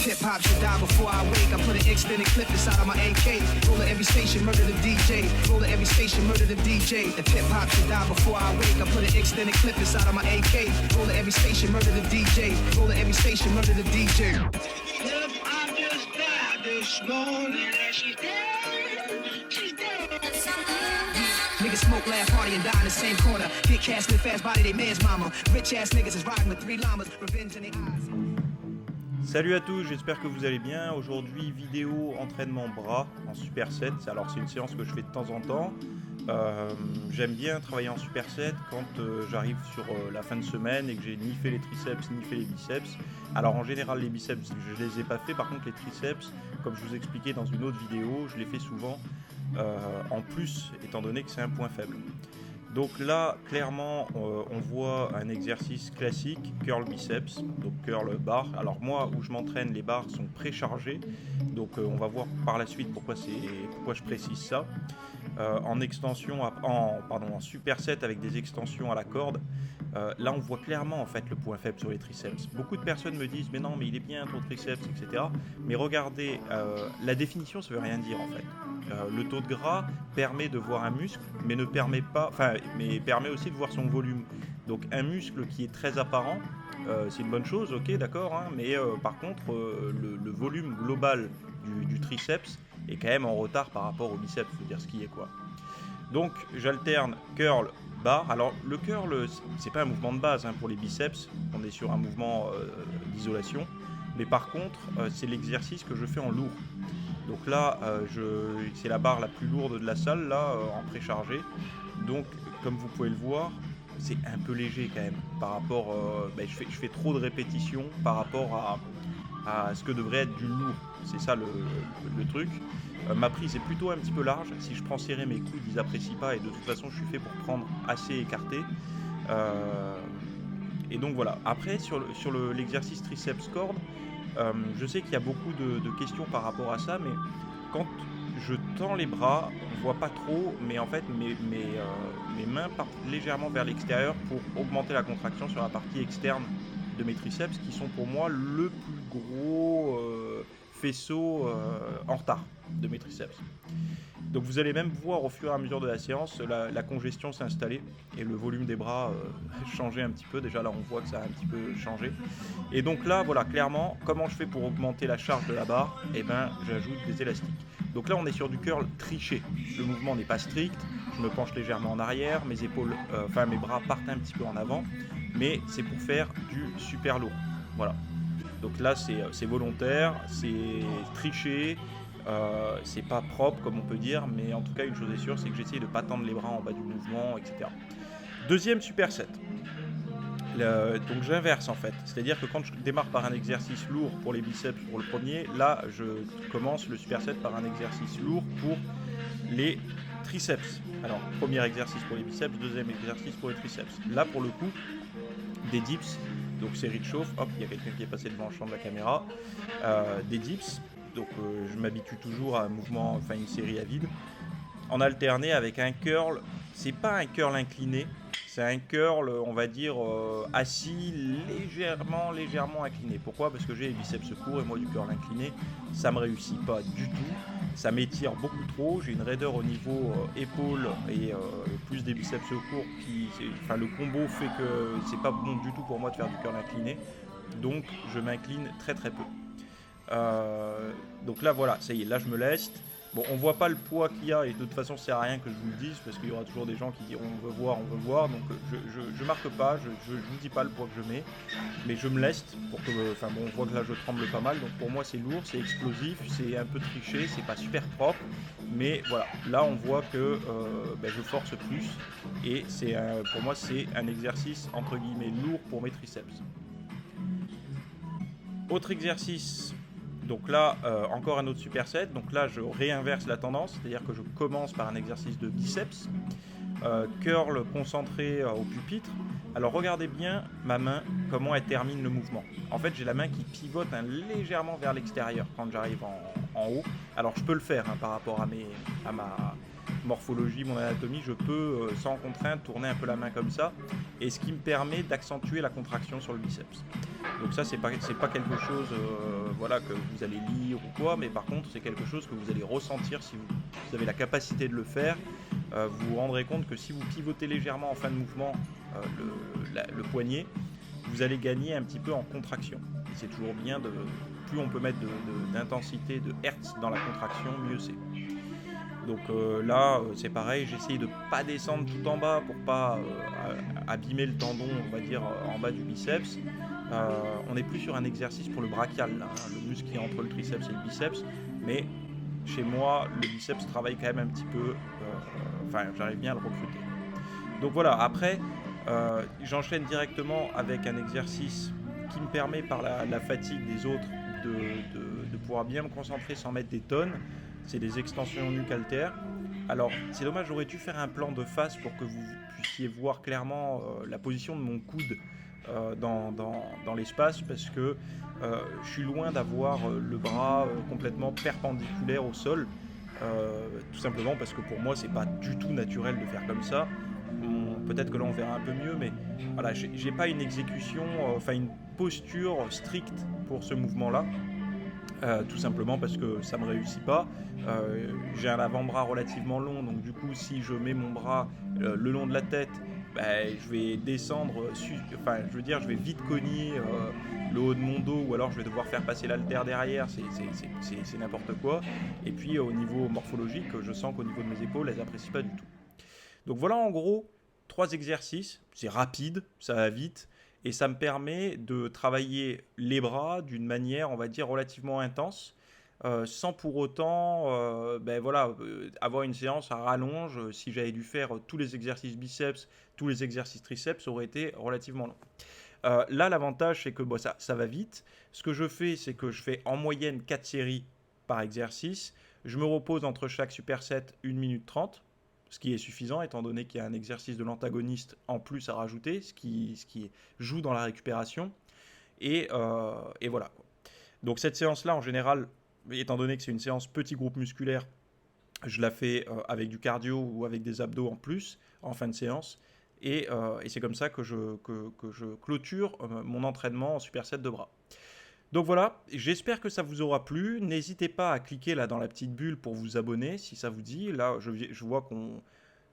hip-hop should die before I wake. I put an extended clip inside of my AK. Roll at every station, murder the DJ. Roll at every station, murder the DJ. If hip-hop should die before I wake, I put an extended clip inside of my AK. Roll at every station, murder the DJ. Roll at every station, murder the DJ. I just died this morning and she's dead. She's dead. Niggas smoke, laugh, party, and die in the same corner. Get cash, live fast, body, they man's mama. Rich ass niggas is riding with 3 llamas. Revenge in their eyes. Salut à tous, j'espère que vous allez bien. Aujourd'hui, vidéo entraînement bras en superset. Alors c'est une séance que je fais de temps en temps. J'aime bien travailler en superset quand j'arrive sur la fin de semaine et que j'ai ni fait les triceps ni fait les biceps. Alors en général les biceps je les ai pas fait, par contre les triceps, comme je vous expliquais dans une autre vidéo, je les fais souvent en plus, étant donné que c'est un point faible. Donc là, clairement, on voit un exercice classique, curl biceps, donc curl barre. Alors moi, où je m'entraîne, les barres sont préchargées, donc on va voir par la suite pourquoi je précise ça. En extension, en superset avec des extensions à la corde, là on voit clairement en fait le point faible sur les triceps. Beaucoup de personnes me disent mais non mais il est bien ton triceps, etc. Mais regardez, la définition ça veut rien dire en fait. Le taux de gras permet de voir un muscle, mais ne permet pas, mais permet aussi de voir son volume. Donc un muscle qui est très apparent, c'est une bonne chose, ok, d'accord, hein, mais par contre le volume global du triceps est quand même en retard par rapport au biceps, faut dire ce qui est quoi. Donc j'alterne curl barre. Alors le curl c'est pas un mouvement de base hein, pour les biceps, on est sur un mouvement d'isolation, mais par contre c'est l'exercice que je fais en lourd. Donc là c'est la barre la plus lourde de la salle là en préchargé. Donc comme vous pouvez le voir, c'est un peu léger quand même par rapport je fais trop de répétitions par rapport à ce que devrait être du lourd. C'est ça le truc. Ma prise est plutôt un petit peu large. Si je prends serré, mes coudes ils apprécient pas, et de toute façon je suis fait pour prendre assez écarté. Et donc voilà. Après sur l'exercice triceps corde, je sais qu'il y a beaucoup de questions par rapport à ça, mais quand je tends les bras, on voit pas trop, mais en fait mes mains partent légèrement vers l'extérieur pour augmenter la contraction sur la partie externe de mes triceps, qui sont pour moi le plus gros faisceau en retard de mes triceps. Donc vous allez même voir au fur et à mesure de la séance la congestion s'installer et le volume des bras changer un petit peu. Déjà là on voit que ça a un petit peu changé. Et donc là voilà, clairement comment je fais pour augmenter la charge de la barre, et j'ajoute des élastiques. Donc là on est sur du curl triché. Le mouvement n'est pas strict, je me penche légèrement en arrière, mes épaules, mes bras partent un petit peu en avant, mais c'est pour faire du super lourd. Voilà. Donc là c'est volontaire, c'est triché, c'est pas propre comme on peut dire, mais en tout cas une chose est sûre, c'est que j'essaye de pas tendre les bras en bas du mouvement, etc. Deuxième superset. Donc j'inverse en fait, c'est-à-dire que quand je démarre par un exercice lourd pour les biceps pour le premier, là je commence le superset par un exercice lourd pour les triceps. Alors premier exercice pour les biceps, deuxième exercice pour les triceps. Là pour le coup, des dips, donc série de chauffe, hop, il y a quelqu'un qui est passé devant le champ de la caméra, des dips, donc je m'habitue toujours à un mouvement, une série à vide, en alterné avec un curl. C'est pas un curl incliné, c'est un curl on va dire assis, légèrement incliné. Pourquoi ? Parce que j'ai les biceps courts et moi du curl incliné ça me réussit pas du tout, ça m'étire beaucoup trop, j'ai une raideur au niveau épaule et plus des biceps courts le combo fait que c'est pas bon du tout pour moi de faire du curl incliné, donc je m'incline très peu. Donc là voilà, ça y est, là je me leste. Bon, on voit pas le poids qu'il y a et de toute façon ça sert à rien que je vous le dise parce qu'il y aura toujours des gens qui diront on veut voir, donc je marque pas, je vous dis pas le poids que je mets, mais je me leste pour que, on voit que là je tremble pas mal, donc pour moi c'est lourd, c'est explosif, c'est un peu triché, c'est pas super propre, mais voilà, là on voit que je force plus et pour moi c'est un exercice entre guillemets lourd pour mes triceps. Autre exercice. Donc là, encore un autre superset. Donc là, je réinverse la tendance, c'est-à-dire que je commence par un exercice de biceps, curl concentré au pupitre. Alors regardez bien ma main, comment elle termine le mouvement. En fait, j'ai la main qui pivote légèrement vers l'extérieur quand j'arrive en haut. Alors je peux le faire par rapport à morphologie, mon anatomie, je peux sans contrainte tourner un peu la main comme ça, et ce qui me permet d'accentuer la contraction sur le biceps. Donc ça, c'est pas quelque chose voilà, que vous allez lire ou quoi, mais par contre c'est quelque chose que vous allez ressentir si vous avez la capacité de le faire. Vous vous rendrez compte que si vous pivotez légèrement en fin de mouvement le poignet, vous allez gagner un petit peu en contraction. Et c'est toujours bien, plus on peut mettre d'intensité, de hertz dans la contraction, mieux c'est. Donc là, c'est pareil, j'essaye de pas descendre tout en bas pour pas abîmer le tendon, on va dire, en bas du biceps. On est plus sur un exercice pour le brachial, là, hein, le muscle qui est entre le triceps et le biceps, mais chez moi, le biceps travaille quand même un petit peu, j'arrive bien à le recruter. Donc voilà, après, j'enchaîne directement avec un exercice qui me permet par la fatigue des autres de pouvoir bien me concentrer sans mettre des tonnes. C'est des extensions nuque haltères. Alors, c'est dommage, j'aurais dû faire un plan de face pour que vous puissiez voir clairement la position de mon coude dans l'espace, parce que je suis loin d'avoir le bras complètement perpendiculaire au sol, tout simplement parce que pour moi, c'est pas du tout naturel de faire comme ça. Peut-être que là on verra un peu mieux, mais voilà, j'ai pas une exécution, une posture stricte pour ce mouvement-là. Tout simplement parce que ça me réussit pas. J'ai un avant-bras relativement long, donc du coup si je mets mon bras le long de la tête, je vais descendre, je vais vite cogner le haut de mon dos, ou alors je vais devoir faire passer l'haltère derrière, c'est n'importe quoi. Et puis au niveau morphologique, je sens qu'au niveau de mes épaules, elles apprécient pas du tout. Donc voilà en gros 3 exercices, c'est rapide, ça va vite, et ça me permet de travailler les bras d'une manière, on va dire, relativement intense, sans pour autant avoir une séance à rallonge. Si j'avais dû faire tous les exercices biceps, tous les exercices triceps, ça aurait été relativement long. Là, l'avantage, c'est que ça va vite. Ce que je fais, c'est que je fais en moyenne 4 séries par exercice. Je me repose entre chaque superset 1 minute 30. Ce qui est suffisant étant donné qu'il y a un exercice de l'antagoniste en plus à rajouter, ce qui joue dans la récupération. Et voilà. Donc cette séance-là, en général, étant donné que c'est une séance petit groupe musculaire, je la fais avec du cardio ou avec des abdos en plus, en fin de séance. Et c'est comme ça que je clôture mon entraînement en superset de bras. Donc voilà, j'espère que ça vous aura plu. N'hésitez pas à cliquer là dans la petite bulle pour vous abonner si ça vous dit. Là, je vois qu'on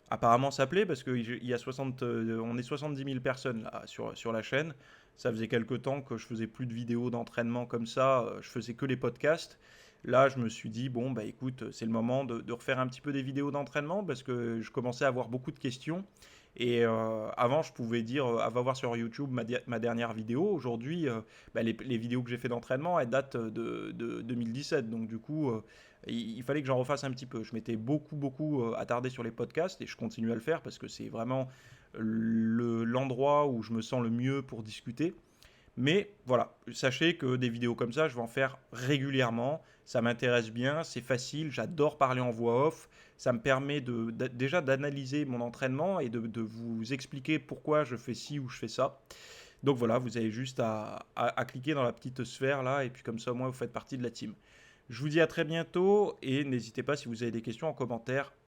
apparemment ça plaît parce qu'on est 70 000 personnes là, sur la chaîne. Ça faisait quelques temps que je faisais plus de vidéos d'entraînement comme ça. Je faisais que les podcasts. Là, je me suis dit, bon, écoute, c'est le moment de refaire un petit peu des vidéos d'entraînement parce que je commençais à avoir beaucoup de questions. Et avant, je pouvais dire, va voir sur YouTube ma dernière vidéo. Aujourd'hui, les vidéos que j'ai fait d'entraînement, elles datent de 2017. Donc du coup, il fallait que j'en refasse un petit peu. Je m'étais beaucoup attardé sur les podcasts et je continue à le faire parce que c'est vraiment l'endroit où je me sens le mieux pour discuter. Mais voilà, sachez que des vidéos comme ça, je vais en faire régulièrement. Ça m'intéresse bien, c'est facile, j'adore parler en voix off. Ça me permet déjà d'analyser mon entraînement et de vous expliquer pourquoi je fais ci ou je fais ça. Donc voilà, vous avez juste à cliquer dans la petite sphère là, et puis comme ça, au moins, vous faites partie de la team. Je vous dis à très bientôt, et n'hésitez pas si vous avez des questions en commentaire.